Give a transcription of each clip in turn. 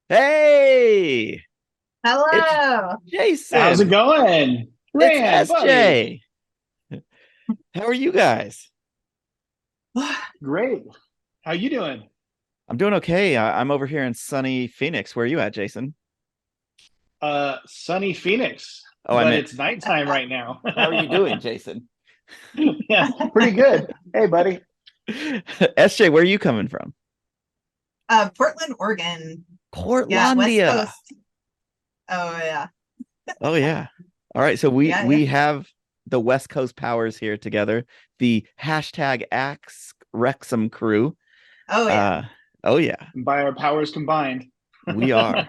Hey, it's Hello. How's it Jason. going? It's Rand, buddy. SJ. How are you guys? Great. How you doing? I'm doing okay. I'm over here in sunny Phoenix. Where are you at, Jason? Sunny Phoenix, Oh, I but meant, it's nighttime right now. how are you doing, Jason? Yeah, pretty good. Hey, buddy. SJ, where are you coming from? Portland, Oregon. Yeah, West Portlandia. Coast. Oh yeah. Oh yeah. All right. So we Yeah, yeah. we have the West Coast powers here together. The hashtag Axe Wrexham crew. Oh yeah. Uh, oh yeah, By our powers combined. we are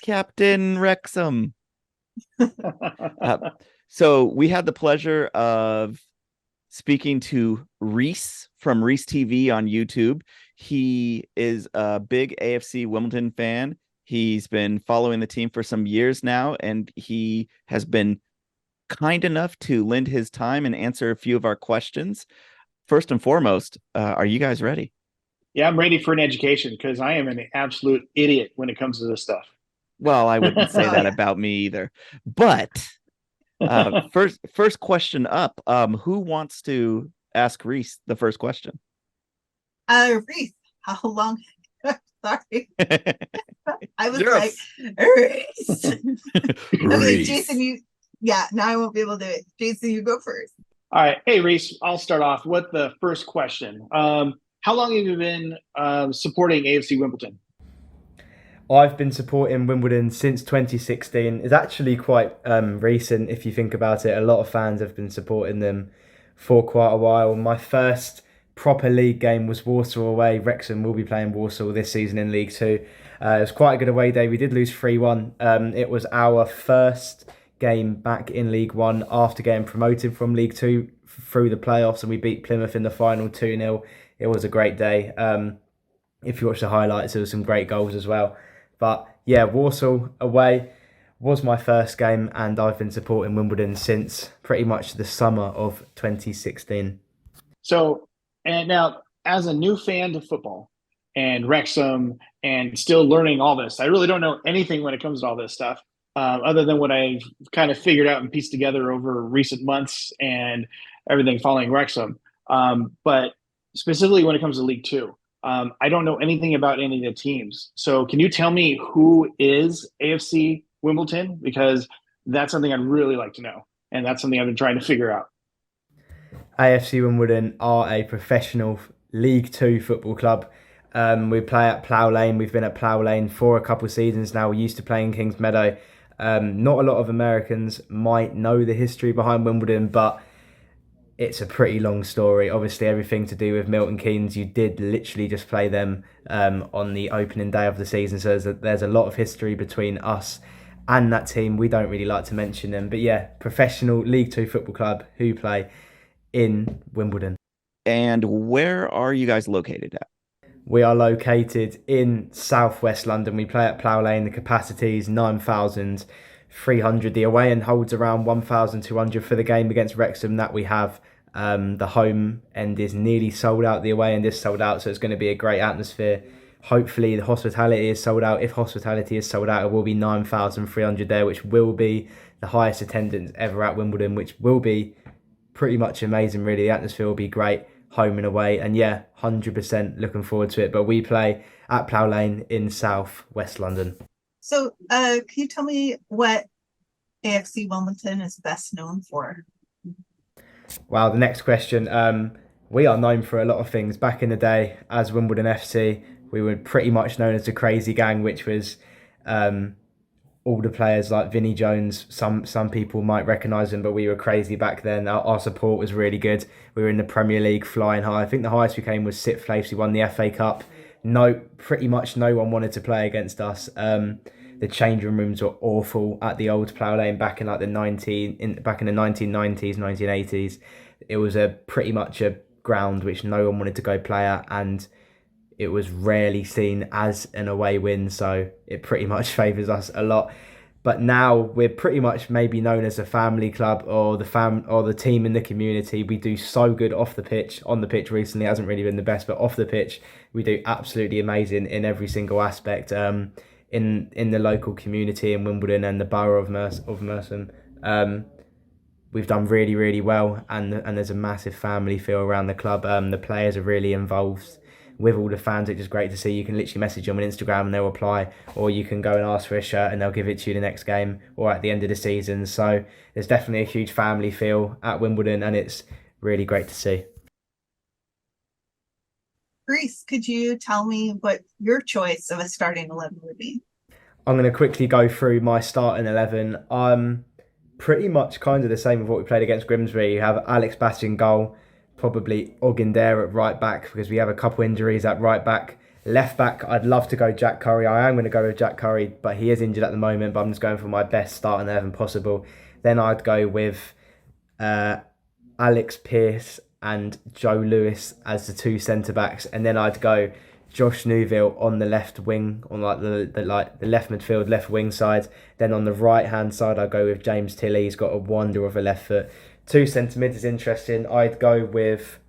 Captain Wrexham. Uh, so we had the pleasure of speaking to Reese from ReeseT.V on YouTube. He is a big AFC Wimbledon fan. He's been following the team for some years now, and he has been kind enough to lend his time and answer a few of our questions. First and foremost, are you guys ready? Yeah, I'm ready for an education because I am an absolute idiot when it comes to this stuff. Well, I wouldn't say Oh that yeah. about me either. But first question up. Who wants to ask Reese the first question? Reese, how long? Sorry. I was like, Yes. Reese. Okay, Jason, Reese. you yeah, now I won't be able to do it. Jason, you go first. All right. Hey, Reese, I'll start off with the first question. How long have you been supporting AFC Wimbledon? I've been supporting Wimbledon since 2016. It's actually quite recent if you think about it. A lot of fans have been supporting them for quite a while. My first proper league game was Warsaw away. Wrexham will be playing Warsaw this season in League Two. It was quite a good away day. We did lose 3-1. It was our first game back in League One after getting promoted from League Two through the playoffs, and we beat Plymouth in the final 2-0. It was a great day. If you watch the highlights, there were some great goals as well. But yeah, Warsaw away was my first game, and I've been supporting Wimbledon since pretty much the summer of 2016. So, and now as a new fan to football and Wrexham and still learning all this, I really don't know anything when it comes to all this stuff, other than what I've kind of figured out and pieced together over recent months and everything following Wrexham. But specifically when it comes to League Two, I don't know anything about any of the teams. So, can you tell me who is AFC Wimbledon? Because that's something I'd really like to know, and that's something I've been trying to figure out. AFC Wimbledon are a professional League Two football club. We play at Plough Lane. We've been at Plough Lane for a couple of seasons now. We used to play in Kings Meadow. Not a lot of Americans might know the history behind Wimbledon, but it's a pretty long story. Obviously, everything to do with Milton Keynes. You did literally just play them on the opening day of the season, so there's a lot of history between us and that team. We don't really like to mention them, but yeah, professional League Two football club who play in Wimbledon. And where are you guys located at? We are located in southwest London. We play at Plough Lane. The capacity is 9,300. The away end holds around 1,200 for the game against Wrexham that we have. The home end is nearly sold out. The away end is sold out, so it's going to be a great atmosphere. Hopefully, the hospitality is sold out. If hospitality is sold out, it will be 9,300 there, which will be the highest attendance ever at Wimbledon, which will be pretty much amazing, really. The atmosphere will be great, home and away. And yeah, 100% looking forward to it. But we play at Plough Lane in South West London. So, can you tell me what AFC Wimbledon is best known for? Wow, the next question. We are known for a lot of things. Back in the day, as Wimbledon FC, we were pretty much known as the Crazy Gang, which was um, all the players like Vinnie Jones. Some people might recognise him, but we were crazy back then. Our support was really good. We were in the Premier League, flying high. I think the highest we came was sixth place. We won the FA Cup. No, pretty much no one wanted to play against us. The changing rooms were awful at the old Plough Lane back in like back in the 1990s, 1980s. It was a pretty much a ground which no one wanted to go play at, and it was rarely seen as an away win, so it pretty much favours us a lot. But now we're pretty much maybe known as a family club or the team in the community. We do so good off the pitch. On the pitch recently hasn't really been the best, but off the pitch we do absolutely amazing in every single aspect. In the local community in Wimbledon and the borough of Mersham. We've done really, really well, and there's a massive family feel around the club. The players are really involved with all the fans, which is great to see. You can literally message them on Instagram and they'll reply, or you can go and ask for a shirt and they'll give it to you the next game or at the end of the season. So there's definitely a huge family feel at Wimbledon, and it's really great to see. Reese, could you tell me what your choice of a starting 11 would be? I'm going to quickly go through my starting 11. I'm pretty much kind of the same with what we played against Grimsby. You have Alex Bass in goal, probably Ogundere at right back because we have a couple injuries at right back. Left back, I'd love to go Jack Curry. I am going to go with Jack Curry, but he is injured at the moment, but I'm just going for my best starting 11 possible. Then I'd go with Alex Pearce and Joe Lewis as the two centre-backs, and then I'd go Josh Neuville on the left wing, on the left midfield, left wing side. Then on the right hand side, I'd go with James Tilley. He's got a wonder of a left foot. Two centre mids is interesting. I'd go with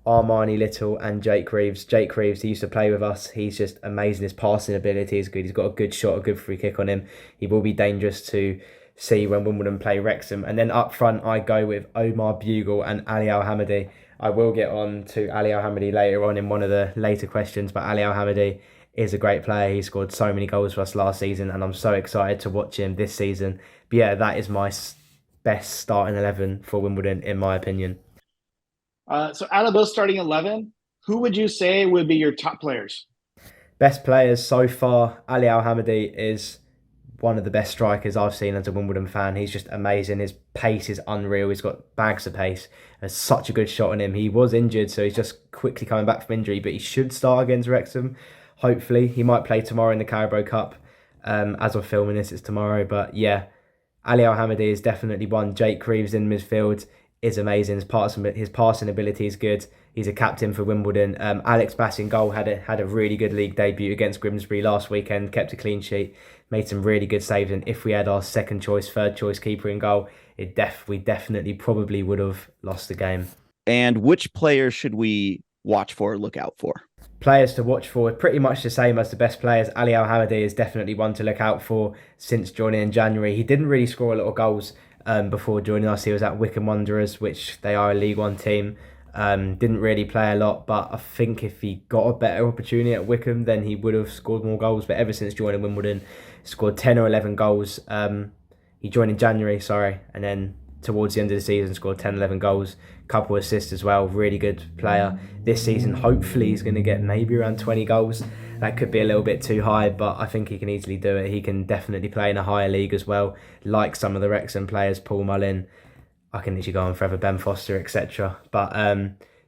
Armani Little and Jake Reeves. Jake Reeves, he used to play with us. He's just amazing. His passing ability is good. He's got a good shot, a good free kick on him. He will be dangerous to see when Wimbledon play Wrexham. And then up front, I go with Omar Bugle and Ali Al-Hamadi. I will get on to Ali Al-Hamadi later on in one of the later questions, but Ali Al-Hamadi is a great player. He scored so many goals for us last season, and I'm so excited to watch him this season. But yeah, that is my best starting 11 for Wimbledon, in my opinion. So out of those starting 11, who would you say would be your top players? Best players so far, Ali Al-Hamadi is one of the best strikers I've seen as a Wimbledon fan. He's just amazing. His pace is unreal. He's got bags of pace. There's such a good shot on him. He was injured, so he's just quickly coming back from injury, but he should start against Wrexham. Hopefully, he might play tomorrow in the Carabao Cup. As we're filming this, it's tomorrow. But yeah, Ali Al-Hamadi is definitely one. Jake Reeves in midfield is amazing. His passing ability is good. He's a captain for Wimbledon. Alex Bass in goal had a really good league debut against Grimsby last weekend, kept a clean sheet, made some really good saves, and if we had our second choice, third choice keeper in goal, we definitely probably would have lost the game. And which players should we watch for, look out for? Players to watch for, pretty much the same as the best players. Ali Al-Hamadi is definitely one to look out for since joining in January. He didn't really score a lot of goals before joining us. He was at Wycombe Wanderers, which they are a League One team. Didn't really play a lot, but I think if he got a better opportunity at Wycombe, then he would have scored more goals. But ever since joining Wimbledon, scored 10 or 11 goals. He joined in January, and then towards the end of the season scored 10, 11 goals, couple assists as well. Really good player. This season, hopefully he's going to get maybe around 20 goals. That could be a little bit too high, but I think he can easily do it. He can definitely play in a higher league as well, like some of the Wrexham players, Paul Mullin. I can literally go on forever, Ben Foster, etc. But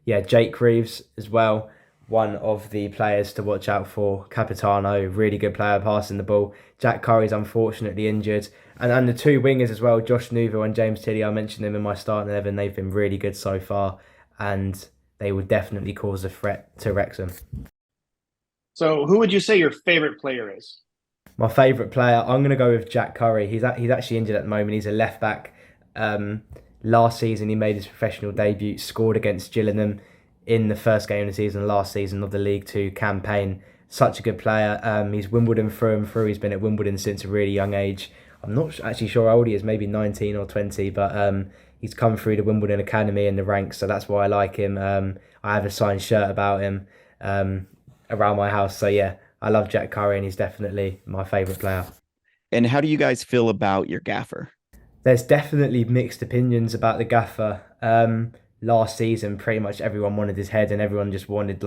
yeah, Jake Reeves as well, one of the players to watch out for. Capitano, really good player passing the ball. Jack Curry's unfortunately injured. And the two wingers as well, Josh Neuville and James Tilley, I mentioned them in my starting 11. They've been really good so far, and they would definitely cause a threat to Wrexham. So who would you say your favorite player is? My favourite player, I'm going to go with Jack Curry. He's actually injured at the moment. He's a left back. Last season, he made his professional debut, scored against Gillingham in the first game of the season, last season of the League Two campaign. Such a good player. He's Wimbledon through and through. He's been at Wimbledon since a really young age. I'm not actually sure how old he is, maybe 19 or 20, but he's come through the Wimbledon Academy in the ranks, so that's why I like him. I have a signed shirt about him around my house. So yeah, I love Jack Curry, and he's definitely my favourite player. And how do you guys feel about your gaffer? There's definitely mixed opinions about the gaffer. Last season, pretty much everyone wanted his head, and everyone just wanted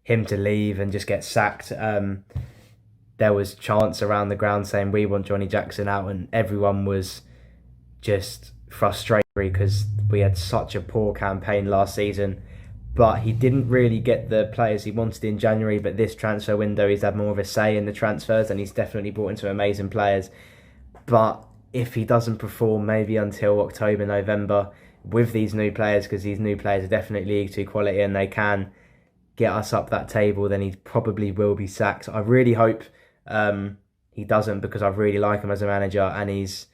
him to leave and just get sacked. There was chants around the ground saying we want Johnny Jackson out, and everyone was just frustrated because we had such a poor campaign last season. But he didn't really get the players he wanted in January, but this transfer window he's had more of a say in the transfers, and he's definitely brought in some amazing players. But if he doesn't perform maybe until October, November with these new players, because these new players are definitely League Two quality and they can get us up that table, then he probably will be sacked. I really hope he doesn't, because I really like him as a manager, and he's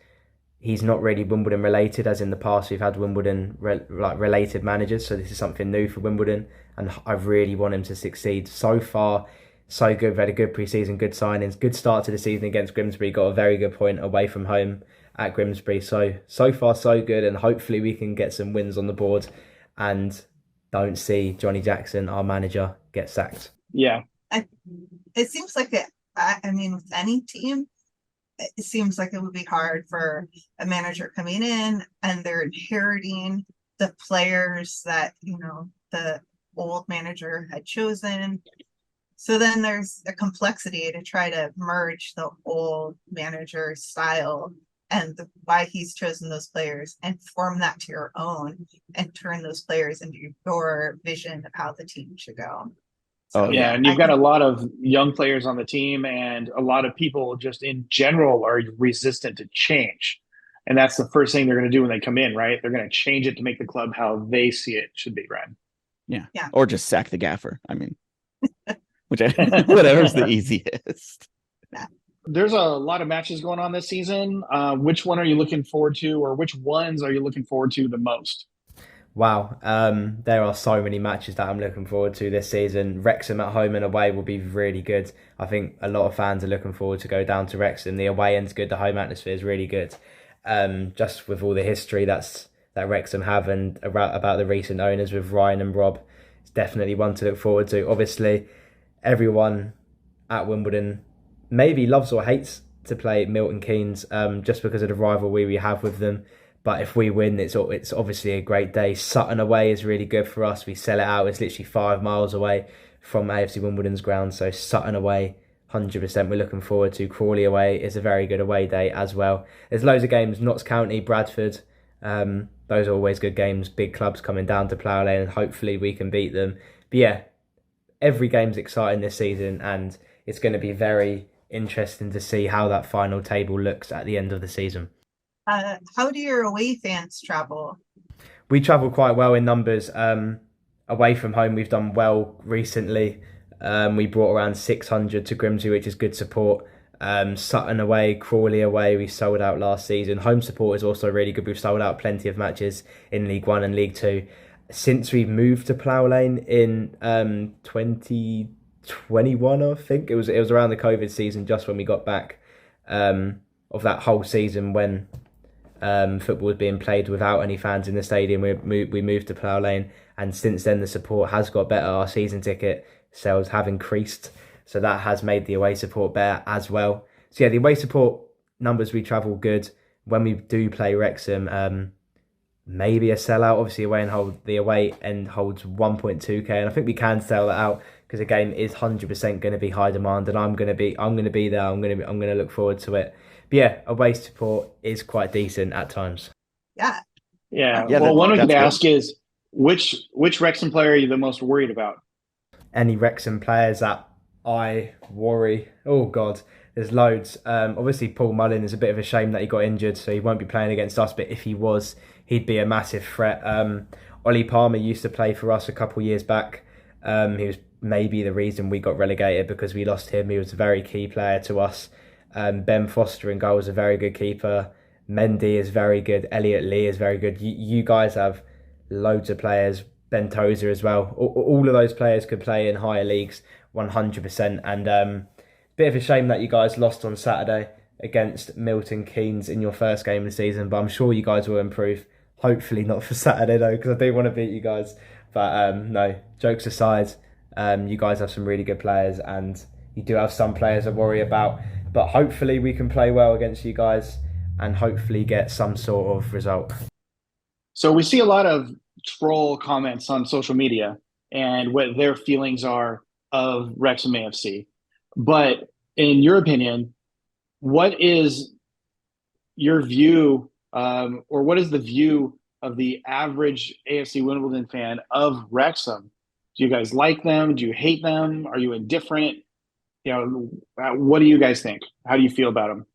not really Wimbledon related, as in the past we've had Wimbledon related managers, so this is something new for Wimbledon, and I really want him to succeed. So far, so good. We've had a good pre-season, good signings, good start to the season against Grimsby, got a very good point away from home at Grimsby. So far so good, and hopefully we can get some wins on the board and don't see Johnny Jackson, our manager, get sacked. Yeah. It seems like I mean, with any team, it seems like it would be hard for a manager coming in and they're inheriting the players that, the old manager had chosen. So then there's a complexity to try to merge the old manager's style and why he's chosen those players and form that to your own and turn those players into your vision of how the team should go. Oh, Yeah, and you've got a lot of young players on the team, and a lot of people just in general are resistant to change. And that's the first thing they're going to do when they come in, right? They're going to change it to make the club how they see it should be run. Yeah. Or just sack the gaffer. I mean, whatever's the easiest. There's a lot of matches going on this season. Which one are you looking forward to, or which ones are you looking forward to the most? Wow, there are so many matches that I'm looking forward to this season. Wrexham at home and away will be really good. I think a lot of fans are looking forward to go down to Wrexham. The away end's good, the home atmosphere is really good. Just with all the history that Wrexham have, and about the recent owners with Ryan and Rob, it's definitely one to look forward to. Obviously, everyone at Wimbledon maybe loves or hates to play Milton Keynes, just because of the rivalry we have with them. But if we win, it's obviously a great day. Sutton away is really good for us. We sell it out. It's literally 5 miles away from AFC Wimbledon's ground. So Sutton away, 100% we're looking forward to. Crawley away is a very good away day as well. There's loads of games. Notts County, Bradford. Those are always good games. Big clubs coming down to Plough Lane, and hopefully we can beat them. But yeah, every game's exciting this season, and it's going to be very interesting to see how that final table looks at the end of the season. How do your away fans travel? We travel quite well in numbers. Away from home, we've done well recently. We brought around 600 to Grimsby, which is good support. Sutton away, Crawley away, we sold out last season. Home support is also really good. We've sold out plenty of matches in League One and League Two. Since we've moved to Plough Lane in 2021, I think it was around the COVID season, just when we got back of that whole season when football was being played without any fans in the stadium. We moved to Plough Lane, and since then the support has got better. Our season ticket sales have increased, so that has made the away support better as well. So yeah, the away support numbers, we travel good. When we do play Wrexham, maybe a sellout. Obviously the away end holds 1.2k, and I think we can sell that out because the game is 100% going to be high demand, and I'm going to be there. I'm going to look forward to it. But yeah, away support is quite decent at times. Yeah. Well, one we could ask is which Wrexham player are you the most worried about? Any Wrexham players that I worry? Oh God, there's loads. Obviously Paul Mullin is a bit of a shame that he got injured, so he won't be playing against us. But if he was, he'd be a massive threat. Ollie Palmer used to play for us a couple years back. He was maybe the reason we got relegated, because we lost him. He was a very key player to us. Ben Foster in goal is a very good keeper. Mendy is very good. Elliot Lee is very good. You guys have loads of players. Ben Tozer as well. All of those players could play in higher leagues 100%. And bit of a shame that you guys lost on Saturday against Milton Keynes in your first game of the season. But I'm sure you guys will improve. Hopefully not for Saturday though, because I do want to beat you guys. But no, jokes aside, you guys have some really good players, and you do have some players I worry about. But hopefully we can play well against you guys and hopefully get some sort of result. So we see a lot of troll comments on social media and what their feelings are of Wrexham AFC. But in your opinion, what is your view, or what is the view of the average AFC Wimbledon fan of Wrexham? Do you guys like them? Do you hate them? Are you indifferent? What do you guys think? How do you feel about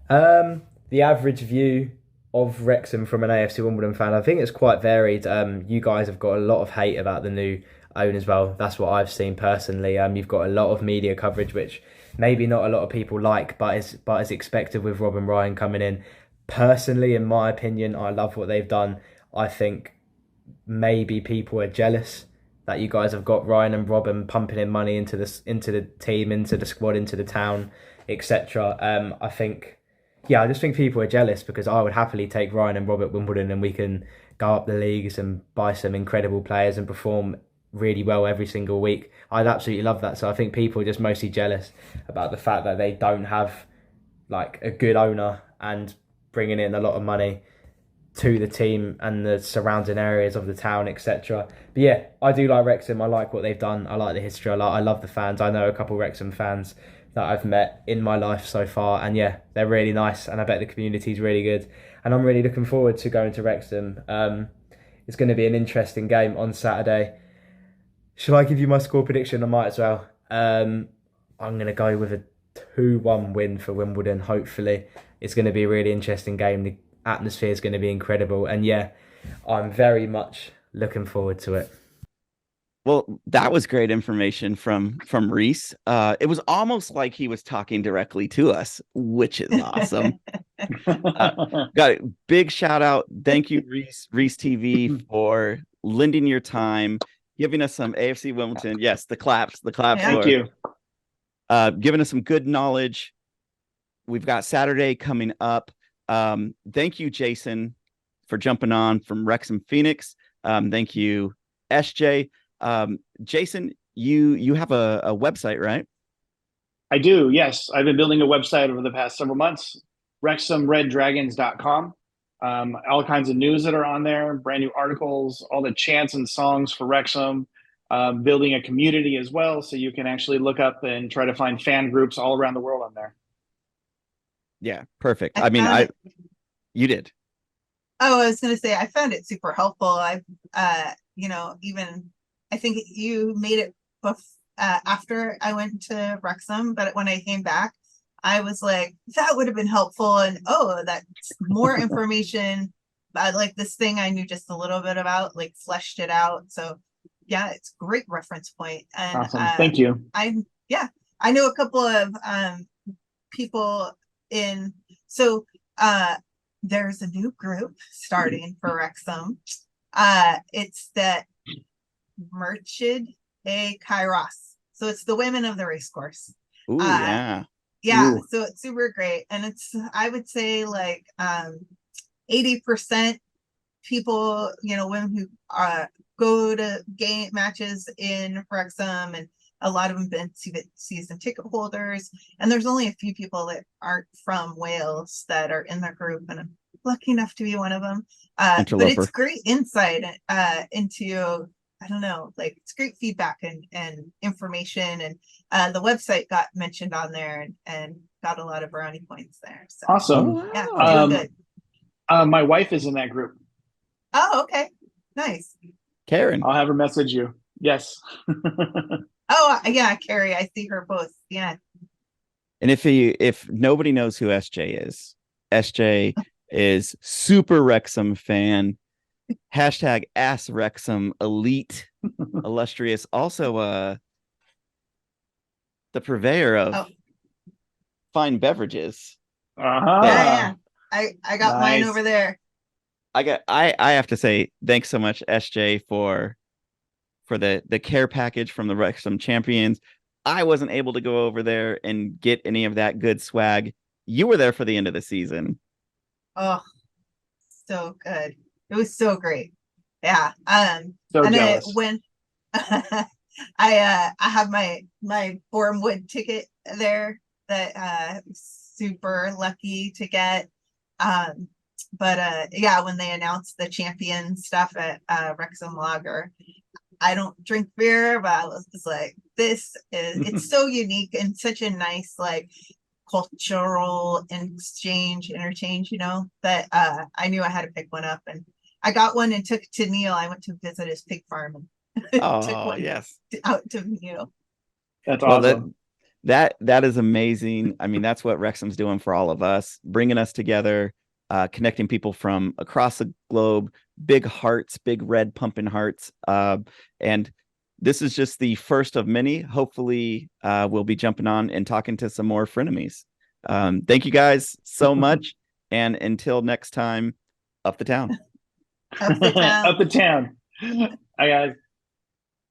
them? The average view of Wrexham from an AFC Wimbledon fan, I think it's quite varied. You guys have got a lot of hate about the new own as well. That's what I've seen personally. You've got a lot of media coverage which maybe not a lot of people like, but is expected with Rob and Ryan coming in. Personally, in my opinion, I love what they've done. I think maybe people are jealous that you guys have got Ryan and Rob and pumping in money into the team, into the squad, into the town, etc. I think, yeah, I just think people are jealous because I would happily take Ryan and Rob at Wimbledon and we can go up the leagues and buy some incredible players and perform really well every single week. I'd absolutely love that. So I think people are just mostly jealous about the fact that they don't have like a good owner and bringing in a lot of money to the team and the surrounding areas of the town, etc. But yeah, I do like Wrexham. I like what they've done. I like the history. I love the fans. I know a couple of Wrexham fans that I've met in my life so far, and yeah, they're really nice. And I bet the community's really good. And I'm really looking forward to going to Wrexham. It's going to be an interesting game on Saturday. Shall I give you my score prediction? I might as well. I'm going to go with a 2-1 win for Wimbledon. Hopefully, it's going to be a really interesting game. The atmosphere is going to be incredible, and yeah, I'm very much looking forward to it. Well, that was great information from Reese. It was almost like he was talking directly to us, which is awesome. Got it. Big shout out. Thank you, ReeseT.V, for lending your time, giving us some AFC Wimbledon. Yes, the claps. Thank you. Giving us some good knowledge. We've got Saturday coming up. Thank you, Jason, for jumping on from Wrexham Phoenix. Thank you, SJ. Jason, you have a website, right? I do, yes. I've been building a website over the past several months, WrexhamRedDragons.com. All kinds of news that are on there, brand new articles, all the chants and songs for Wrexham, building a community as well, so you can actually look up and try to find fan groups all around the world on there. Yeah, perfect. You did. Oh, I was going to say, I found it super helpful. I think you made it after I went to Wrexham, but when I came back, I was like, that would have been helpful. And that's more information. Like this thing I knew just a little bit about, like fleshed it out. So yeah, it's a great reference point. And awesome. Thank you. I know a couple of people there's a new group starting for Wrexham. It's that Merchid A Kairos. So it's the women of the Racecourse. Ooh, yeah. Yeah. Ooh. So it's super great. And it's, I would say like 80% people, women who go to game matches in Wrexham, and a lot of them been season ticket holders. And there's only a few people that aren't from Wales that are in the group, and I'm lucky enough to be one of them. But it's great insight into, I don't know, like it's great feedback and information. And the website got mentioned on there and got a lot of brownie points there. So awesome. Yeah, doing good. My wife is in that group. Oh, okay. Nice. Karen. I'll have her message you. Yes. Oh, yeah, Carrie. I see her both. Yeah. And if nobody knows who SJ is super Wrexham fan. Hashtag Ask Wrexham elite, illustrious. Also, the purveyor of fine beverages. Yeah. I got mine over there. I have to say thanks so much, SJ, for the care package from the Wrexham Champions. I wasn't able to go over there and get any of that good swag. You were there for the end of the season. Oh, so good. It was so great. Yeah. So and jealous. When I have my Bournemouth ticket there that super lucky to get. But when they announced the champion stuff at Wrexham Lager, I don't drink beer, but I was just like, it's so unique and such a nice like cultural interchange, that I knew I had to pick one up, and I got one and took it to Neil. I went to visit his pig farm and took one out to Neil. That's awesome. That is amazing. I mean, that's what Wrexham's doing for all of us, bringing us together, connecting people from across the globe, big hearts, big red pumping hearts. And this is just the first of many. Hopefully, we'll be jumping on and talking to some more frenemies. Thank you guys so much. And until next time, up the town. Up the town. Up the town. Hi, guys.